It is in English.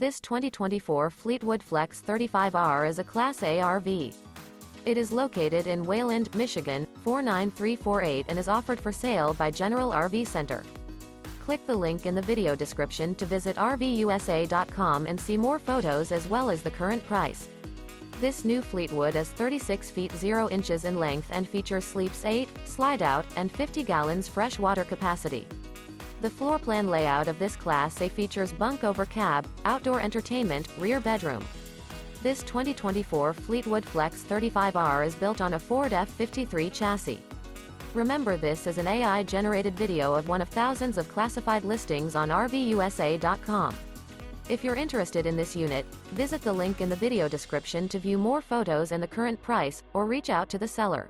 This 2024 Fleetwood Flex 35R is a Class A RV. It is located in Wayland, Michigan, 49348 and is offered for sale by General RV Center. Click the link in the video description to visit RVUSA.com and see more photos as well as the current price. This new Fleetwood is 36 feet 0 inches in length and features sleeps 8, slide-out, and 50 gallons fresh water capacity. The floor plan layout of this Class A features bunk over cab, outdoor entertainment, rear bedroom. This 2024 Fleetwood Flex 35R is built on a Ford F-53 chassis. Remember, this is an AI-generated video of one of thousands of classified listings on RVUSA.com. If you're interested in this unit, visit the link in the video description to view more photos and the current price, or reach out to the seller.